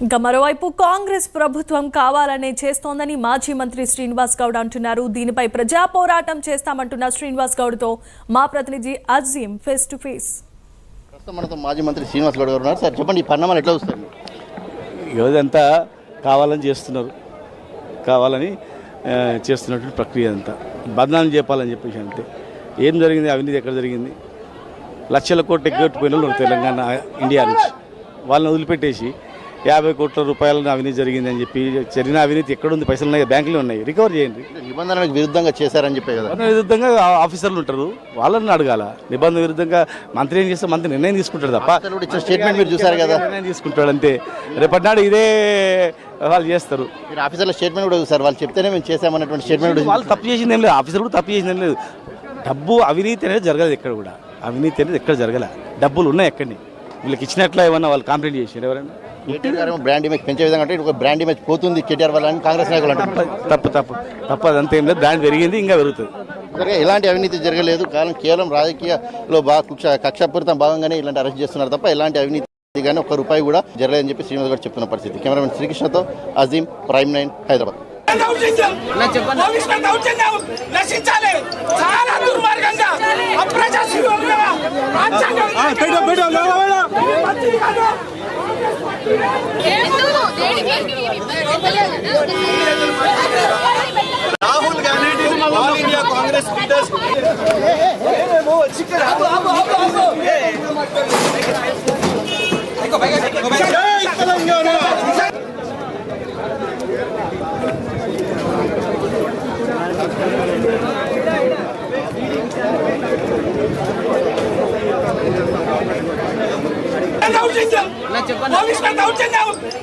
ఇంకా మరోవైపు కాంగ్రెస్ ప్రభుత్వం కావాలనే చేస్తోందని మాజీ మంత్రి శ్రీనివాస్ గౌడ్ అంటున్నారు. దీనిపై ప్రజా పోరాటం చేస్తామంటున్న శ్రీనివాస్ గౌడ్తో మా ప్రతినిధి అజీం ఫేస్ టు ఫేస్. మనతో మాజీ మంత్రి శ్రీనివాస్ గౌడ్ గారు ఉన్నారు. సార్ చెప్పండి, ఈ పరిణామాలు ఎట్లా వస్తాయి? ఇదంతా కావాలని చేస్తున్నారు, కావాలని చేస్తున్నటువంటి ప్రక్రియ అంతా బదనాలు చెప్పాలని చెప్పేసి అంతే. ఏం జరిగింది, అవినీతి ఎక్కడ జరిగింది? లక్షల కోట్లు ఎగ్గొట్టిపోయిన వాళ్ళు తెలంగాణ ఇండియా నుంచి వాళ్ళని వదిలిపెట్టేసి 50 కోట్ల రూపాయలను అవినీతి జరిగిందని చెప్పి, జరిగిన అవినీతి ఎక్కడుంది? పైసలు ఉన్నాయి, బ్యాంకులో ఉన్నాయి, రికవర్ చేయండి. నిబంధనలకు విరుద్ధంగా చేశారని చెప్పే కదా. విరుద్ధంగా ఆఫీసర్లు ఉంటారు, వాళ్ళని అడగాల. నిబంధన విరుద్ధంగా మంత్రి ఏం చేస్తే మంత్రి నిర్ణయం తీసుకుంటాడు తప్ప స్టేట్మెంట్ మీరు చూసారు కదా, నిర్ణయం తీసుకుంటాడు అంతే. రేపటి నాడు ఇదే వాళ్ళు చేస్తారు. మీరు ఆఫీసర్ల స్టేట్మెంట్ కూడా చూసారు, వాళ్ళు చెప్తేనే మేము చేసామన్నటువంటి స్టేట్మెంట్. వాళ్ళు తప్పు చేసింది ఏం లేదు, ఆఫీసర్ కూడా తప్పు చేసింది ఏం లేదు. డబ్బు అవినీతి అనేది జరగదు ఎక్కడ కూడా, అవినీతి అనేది ఎక్కడ జరగలే. డబ్బులు ఉన్నాయి ఎక్కడిని, వీళ్ళకి ఇచ్చినట్ల ఏమన్నా వాళ్ళు కంప్లైంట్ చేసారు ఎవరైనా? కేటీఆర్ బ్రాండ్ ఇమేజ్ పెంచే విధంగా అంటే ఒక బ్రాండ్ ఇమేజ్ పోతుంది కేటీఆర్ వల్ల అని కాంగ్రెస్ నాయకులు అంటారు. తప్పు అదంతా ఏం లేదు, బ్రాండ్ పెరిగింది, ఇంకా పెరుగుతుంది. సరే, ఎలాంటి అవినీతి జరగలేదు, కేవలం రాజకీయాల్లో కక్షపూరితం భాగంగానే ఇలాంటి అరెస్ట్ చేస్తున్నారు తప్ప ఎలాంటి అవినీతి కానీ ఒక్క రూపాయి కూడా జరగలేదని చెప్పి శ్రీనివాస్ గారు చెప్తున్న పరిస్థితి. కెమెరామెన్ శ్రీకృష్ణతో Azeem, prime 9, Hyderabad. Rahul Gandhi all India Congress leaders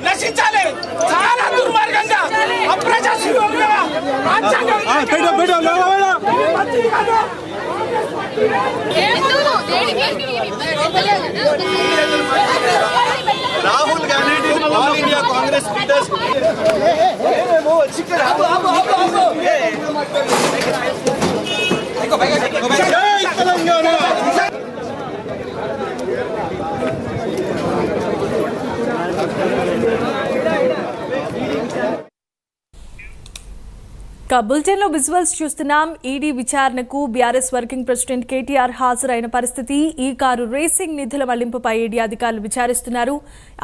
నశించాలి. చాలా దుర్మార్గంగా అప్రజాస్వామ్యంగా Rahul Gandhi all India Congress leaders బులెటిన్లో విజువల్స్ చూస్తున్నాం. ఈడీ విచారణకు బీఆర్ఎస్ వర్కింగ్ ప్రెసిడెంట్ కేటీఆర్ హాజరైన పరిస్థితి. ఈ కారు రేసింగ్ నిధుల మళ్లింపుపై ఈడీ అధికారులు విచారిస్తున్నారు.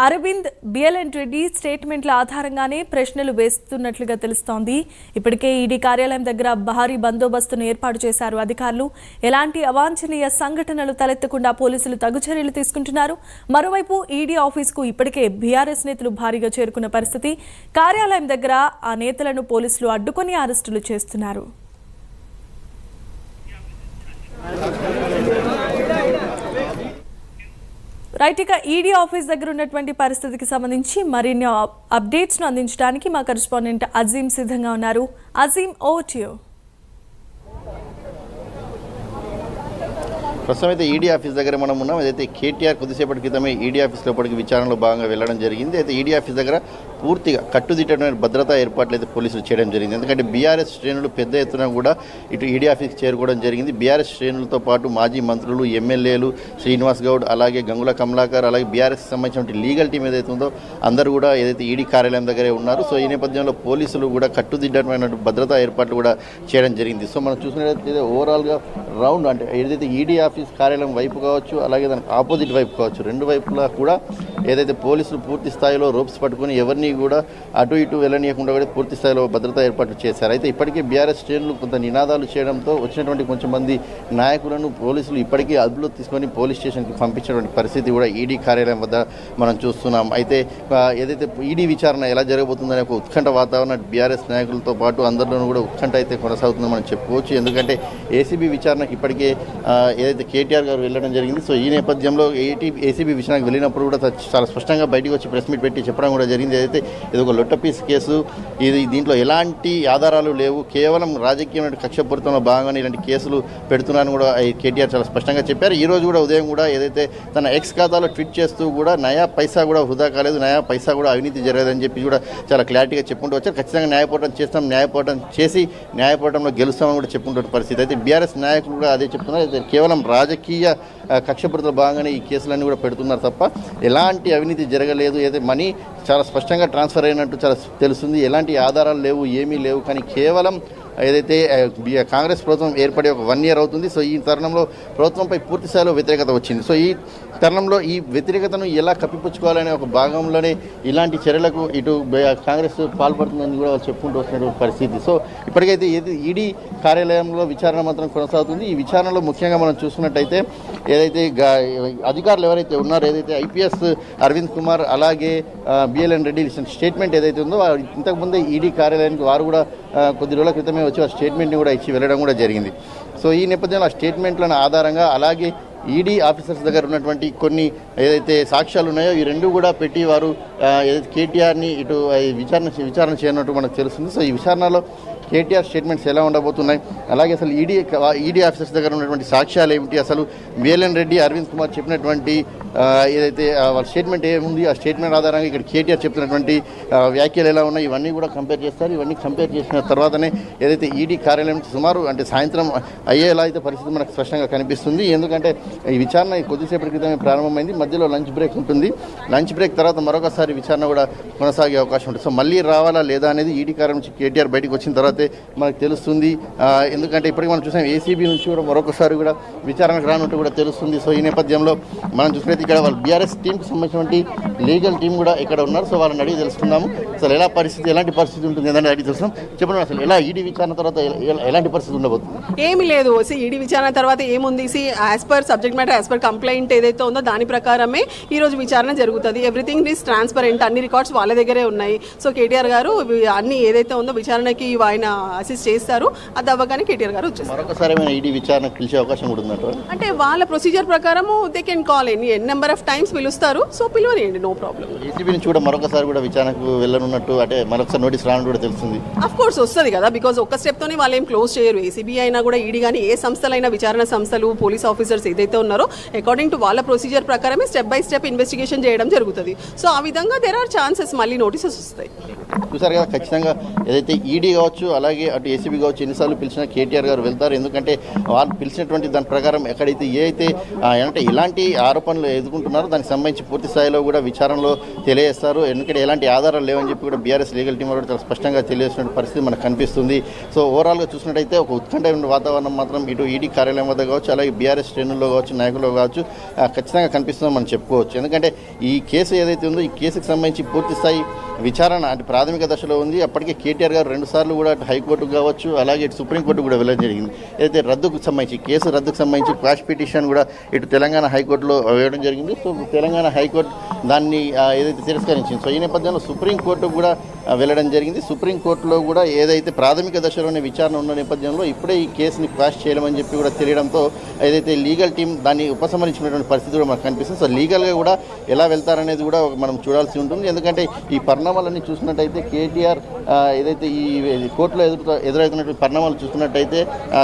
అరవింద్, బిఎల్ఎన్ రెడ్డి స్టేట్మెంట్ల ఆధారంగానే ప్రశ్నలు వేస్తున్నట్లుగా తెలుస్తోంది. ఇప్పటికే ఈడీ కార్యాలయం దగ్గర భారీ బందోబస్తును ఏర్పాటు చేశారు అధికారులు. ఎలాంటి అవాంఛనీయ సంఘటనలు తలెత్తకుండా పోలీసులు తగు చర్యలు తీసుకుంటున్నారు. మరోవైపు ఈడీ ఆఫీసుకు ఇప్పటికే బీఆర్ఎస్ నేతలు భారీగా చేరుకున్న పరిస్థితి. కార్యాలయం దగ్గర ఆ నేతలను పోలీసులు అడ్డుకొని అరెస్టులు చేస్తున్నారు. రైట్, ఇక ఈడీ ఆఫీస్ దగ్గర ఉన్నటువంటి పరిస్థితికి సంబంధించి మరిన్ని అప్డేట్స్ ను అందించడానికి మా కరెస్పాండెంట్ అజీం సిద్ధంగా ఉన్నారు. Azeem, over to you. ప్రస్తుతం అయితే ఈడీ ఆఫీస్ దగ్గర మనం ఉన్నాం. ఏదైతే కేటీఆర్ కొద్దిసేపటి క్రితమే ఈడీ ఆఫీస్ లోపలికి విచారణలో భాగంగా వెళ్ళడం జరిగింది. అయితే ఈడీ ఆఫీస్ దగ్గర పూర్తిగా కట్టుదిట్టమైన భద్రతా ఏర్పాట్లు అయితే పోలీసులు చేయడం జరిగింది. ఎందుకంటే బీఆర్ఎస్ శ్రేణులు పెద్ద ఎత్తున కూడా ఇటు ఈడీ ఆఫీస్కి చేరుకోవడం జరిగింది. బీఆర్ఎస్ శ్రేణులతో పాటు మాజీ మంత్రులు, ఎమ్మెల్యేలు, శ్రీనివాస్ గౌడ్, అలాగే గంగుల కమలాకర్, అలాగే బీఆర్ఎస్కి సంబంధించిన లీగల్ టీం ఏదైతే ఉందో అందరూ కూడా ఏదైతే ఈడీ కార్యాలయం దగ్గరే ఉన్నారు. సో ఈ నేపథ్యంలో పోలీసులు కూడా కట్టుదిట్టమైన భద్రతా ఏర్పాట్లు కూడా చేయడం జరిగింది. సో మనం చూసినట్లయితే ఓవరాల్గా రౌండ్ అంటే ఏదైతే ఈడీ ఆఫీస్ కార్యాలయం వైపు కావచ్చు, అలాగే దానికి ఆపోజిట్ వైపు కావచ్చు, రెండు వైపులా కూడా ఏదైతే పోలీసులు పూర్తి స్థాయిలో రోప్స్ పట్టుకుని ఎవరిని కూడా అటు ఇటు వెళ్ళనీయకుండా కూడా పూర్తి స్థాయిలో భద్రతా ఏర్పాట్లు చేశారు. అయితే ఇప్పటికే బీఆర్ఎస్ శ్రేణులు కొంత నినాదాలు చేయడంతో వచ్చినటువంటి కొంచెం మంది నాయకులను పోలీసులు ఇప్పటికీ అదుపులో తీసుకొని పోలీస్ స్టేషన్కి పంపించినటువంటి పరిస్థితి కూడా ఈడీ కార్యాలయం వద్ద మనం చూస్తున్నాం. అయితే ఏదైతే ఈడీ విచారణ ఎలా జరగబోతుందనే ఒక ఉత్కంఠ వాతావరణం బీఆర్ఎస్ నాయకులతో పాటు అందరిలోనూ కూడా ఉత్కంఠ అయితే కొనసాగుతుందని మనం చెప్పుకోవచ్చు. ఎందుకంటే ఏసీబీ విచారణకు ఇప్పటికే ఏదైతే కేటీఆర్ గారు వెళ్ళడం జరిగింది. సో ఈ నేపథ్యంలో ఏసీబీ విచారణకు వెళ్ళినప్పుడు కూడా చాలా స్పష్టంగా బయటకు వచ్చి ప్రెస్ మీట్ పెట్టి చెప్పడం కూడా జరిగింది. ఏదైతే ఇది ఒక లొట్టపీస్ కేసు, దీంట్లో ఎలాంటి ఆధారాలు లేవు, కేవలం రాజకీయమైన కక్షపూరితంలో భాగంగానే ఇలాంటి కేసులు పెడుతున్నారని కూడా కేటీఆర్ చాలా స్పష్టంగా చెప్పారు. ఈ రోజు కూడా ఉదయం కూడా ఏదైతే తన ఎక్స్ ఖాతాలో ట్వీట్ చేస్తూ కూడా నయా పైసా కూడా వృధా కాలేదు, నయా పైసా కూడా అవినీతి జరగదని చెప్పి కూడా చాలా క్లారిటీగా చెప్పుకుంటూ వచ్చారు. ఖచ్చితంగా న్యాయపోరాటం చేస్తాం, న్యాయపోరాటం చేసి న్యాయపోరాటంలో గెలుస్తామని కూడా చెప్పుకుంటున్న పరిస్థితి. అయితే బీఆర్ఎస్ నాయకులు కూడా అదే చెప్తున్నారు. కేవలం రాజకీయ కక్షపూరితలో భాగంగానే ఈ కేసులన్నీ కూడా పెడుతున్నారు తప్ప ఎలాంటి అవినీతి జరగలేదు. ఏదైతే మనీ చాలా స్పష్టంగా ట్రాన్స్ఫర్ అయినట్టు చాలా తెలుస్తుంది. ఎలాంటి ఆధారాలు లేవు, ఏమీ లేవు. కానీ కేవలం ఏదైతే కాంగ్రెస్ ప్రభుత్వం ఏర్పడి ఒక 1 ఇయర్ అవుతుంది. సో ఈ తరుణంలో ప్రభుత్వంపై పూర్తి స్థాయిలో వ్యతిరేకత వచ్చింది. సో ఈ తరుణంలో ఈ వ్యతిరేకతను ఎలా కప్పిపుచ్చుకోవాలనే ఒక భాగంలోనే ఇలాంటి చర్యలకు ఇటు కాంగ్రెస్ పాల్పడుతుందని కూడా వాళ్ళు చెప్పుకుంటూ వస్తున్నటువంటి పరిస్థితి. సో ఇప్పటికైతే ఈడీ కార్యాలయంలో విచారణ మాత్రం కొనసాగుతుంది. ఈ విచారణలో ముఖ్యంగా మనం చూసుకున్నట్టయితే ఏదైతే అధికారులు ఎవరైతే ఉన్నారో, ఏదైతే ఐపీఎస్ అరవింద్ కుమార్ అలాగే బిఎల్ఎన్ రెడ్డి ఇచ్చిన స్టేట్మెంట్ ఏదైతే ఉందో ఇంతకుముందే ఈడీ కార్యాలయానికి వారు కూడా కొద్ది రోజుల క్రితమే వచ్చి ఆ స్టేట్మెంట్ని కూడా ఇచ్చి వెళ్ళడం కూడా జరిగింది. సో ఈ నేపథ్యంలో ఆ స్టేట్మెంట్లను ఆధారంగా అలాగే ఈడీ ఆఫీసర్స్ దగ్గర ఉన్నటువంటి కొన్ని ఏదైతే సాక్ష్యాలు ఉన్నాయో ఈ రెండు కూడా పెట్టి వారు ఏదైతే కేటీఆర్ని ఇటు విచారణ చేయనట్టు మనకు తెలుస్తుంది. సో ఈ విచారణలో కేటీఆర్ స్టేట్మెంట్స్ ఎలా ఉండబోతున్నాయి, అలాగే అసలు ఈడీ ఆఫీసర్స్ దగ్గర ఉన్నటువంటి సాక్ష్యాలు ఏమిటి, అసలు బిఎల్ఎన్ రెడ్డి అరవింద్ కుమార్ చెప్పినటువంటి ఏదైతే వాళ్ళ స్టేట్మెంట్ ఏముంది, ఆ స్టేట్మెంట్ ఆధారంగా ఇక్కడ కేటీఆర్ చెప్తున్నటువంటి వ్యాఖ్యలు ఎలా ఉన్నాయి, ఇవన్నీ కూడా కంపేర్ చేస్తారు. ఇవన్నీ కంపేర్ చేసిన తర్వాతనే ఏదైతే ఈడీ కార్యాలయం సుమారు అంటే సాయంత్రం అయ్యేలా అయితే పరిస్థితి మనకు స్పష్టంగా కనిపిస్తుంది. ఎందుకంటే ఈ విచారణ కొద్దిసేపటి క్రితమే ప్రారంభమైంది. మధ్యలో లంచ్ బ్రేక్ ఉంటుంది. లంచ్ బ్రేక్ తర్వాత మరొకసారి విచారణ కూడా కొనసాగే అవకాశం ఉంటుంది. సో మళ్ళీ రావాలా లేదా అనేది ఈడీ కార్యాలయం నుంచి కేటీఆర్ బయటకు వచ్చిన తర్వాతే మనకు తెలుస్తుంది. ఎందుకంటే ఇప్పటికీ మనం చూసాం ఏసీబీ నుంచి కూడా మరొకసారి కూడా విచారణకు రానుంటూ కూడా తెలుస్తుంది. సో ఈ నేపథ్యంలో మనం చూసినట్టు ఇక్కడ వాళ్ళ బీఆర్ఎస్ టీంకి సంబంధించినటువంటి లీగల్ టీం కూడా ఇక్కడ ఉన్నారు. సో వాళ్ళని అడిగి తెలుసుకుందాము అసలు ఎలాంటి పరిస్థితి ఉంటుంది ఏదంటే అడిగి తెలుసుకున్నాం. చెప్పండి అసలు ఎలా ఈడీ విచారణ తర్వాత ఎలాంటి పరిస్థితి ఉండబోతుంది? ఏమి లేదు. ఈడీ విచారణ తర్వాత ఏముంది, as per subject matter as per complaint ఏదైతే ఉందో దాని ప్రకారమే ఈ రోజు విచారణ జరుగుతుంది. Everything is transparent. అన్ని రికార్డ్స్ వాళ్ళ దగ్గరే ఉన్నాయి. సో కేటీఆర్ గారు అన్ని ఏదైతే ఉందో విచారణకి ఆయన అసిస్ట్ చేస్తారు. అది అవ్వగానే కేటీఆర్ గారు వచ్చేస్తారు. మరొకసారి ఈడీ విచారణకు పిలిచే అవకాశం కూడా ఉందంట. అంటే వాళ్ళ ప్రొసీజర్ ప్రకారము they can call any number of times పిలుస్తారు. సో పిలువనియండి, నో ప్రాబ్లం. ఏసీబీ నుంచి కూడా మరొకసారి కూడా విచారణకు వెళ్ళనున్నట్టు అంటే మరొకసారి నోటీస్ రానున్నట్టు కూడా తెలుస్తుంది. అఫ్ కోర్స్ వస్తుంది కదా, బికాజ్ ఒక్క స్టెప్తోనే వాళ్ళు ఏం క్లోజ్ చేయరు. ఏసీబీ అయినా కూడా ఈడీ కానీ ఏ సంస్థలైనా విచారణ సంస్థలు పోలీస్ ఆఫీసర్స్ ఏదైతే ఉన్నారో అకార్డింగ్ టు వాళ్ళ ప్రొసీజర్ ప్రకారమే స్టెప్ బై స్టెప్ ఇన్వెస్టిగేషన్ చేయడం జరుగుతుంది. సో ఆ విధంగా దేర్ ఆర్ ఛాన్సెస్ మళ్ళీ నోటీసెస్ వస్తాయి. చూసారు కదా, ఖచ్చితంగా ఏదైతే ఈడీ కావచ్చు అలాగే అటు ఏసీబీ కావచ్చు ఎన్నిసార్లు పిలిచినా కేటీఆర్ గారు వెళ్తారు. ఎందుకంటే వాళ్ళు పిలిచినటువంటి దాని ప్రకారం ఎక్కడైతే అంటే ఎలాంటి ఆరోపణలు ఎదుర్కొంటున్నారో దానికి సంబంధించి పూర్తి స్థాయిలో కూడా విచారణలో తెలియజేస్తారు. ఎందుకంటే ఎలాంటి ఆధారాలు లేవని చెప్పి కూడా బీఆర్ఎస్ లీగల్ టీం కూడా చాలా స్పష్టంగా తెలియజేసిన పరిస్థితి మనకు కనిపిస్తుంది. సో ఓవరాల్గా చూసినట్టయితే ఒక ఉత్కంఠమైన వాతావరణం మాత్రం ఇటు ఈడీ కార్యాలయం వద్ద కావచ్చు అలాగే బీఆర్ఎస్ శ్రేణుల్లో కావచ్చు నాయకుల్లో కావచ్చు ఖచ్చితంగా కనిపిస్తుందని మనం చెప్పుకోవచ్చు. ఎందుకంటే ఈ కేసు ఏదైతే ఉందో ఈ కేసుకు సంబంధించి పూర్తి స్థాయి విచారణ అంటే ప్రాథమిక దశలో ఉంది. అప్పటికే కేటీఆర్ గారు 2 సార్లు కూడా హైకోర్టుకు కావచ్చు అలాగే ఇటు సుప్రీంకోర్టు కూడా వెళ్ళడం జరిగింది. ఏదైతే కేసు రద్దుకు సంబంధించి క్వాష్ పిటిషన్ కూడా ఇటు తెలంగాణ హైకోర్టులో వేయడం జరిగింది. సో తెలంగాణ హైకోర్టు దాన్ని ఏదైతే తిరస్కరించింది. సో ఈ నేపథ్యంలో సుప్రీంకోర్టు కూడా వెళ్ళడం జరిగింది. సుప్రీంకోర్టులో కూడా ఏదైతే ప్రాథమిక దశలోనే విచారణ ఉన్న నేపథ్యంలో ఇప్పుడే ఈ కేసుని క్వాష్ చేయలేమని చెప్పి కూడా తెలియడంతో ఏదైతే లీగల్ టీం దాన్ని ఉపసంహరించినటువంటి పరిస్థితి కూడా మనకు కనిపిస్తుంది. సో లీగల్గా కూడా ఎలా వెళ్తారనేది కూడా మనం చూడాల్సి ఉంటుంది. ఎందుకంటే ఈ పరిణామాలన్నీ చూసినట్టయితే కేటీఆర్ ఏదైతే ఈ కోర్టులో ఎదురవుతున్నటువంటి పరిణామాలు చూస్తున్నట్టయితే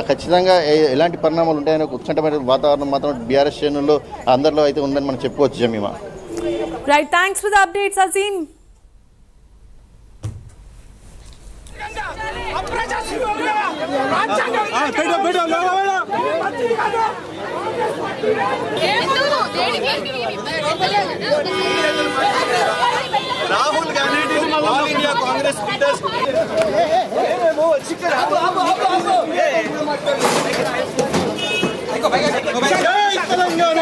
ఖచ్చితంగా ఎలాంటి పరిణామాలు ఉంటాయనే ఒక ఉత్కంఠమైన వాతావరణం మాత్రం బీఆర్ఎస్ శ్రేణుల్లో అందరిలో అయితే ఉందని మనం చెప్పుకోవచ్చు. Jemimah. Right, thanks for the updates Azeem. Rahul Gandhi all India Congress leaders జై తెలంగాణ.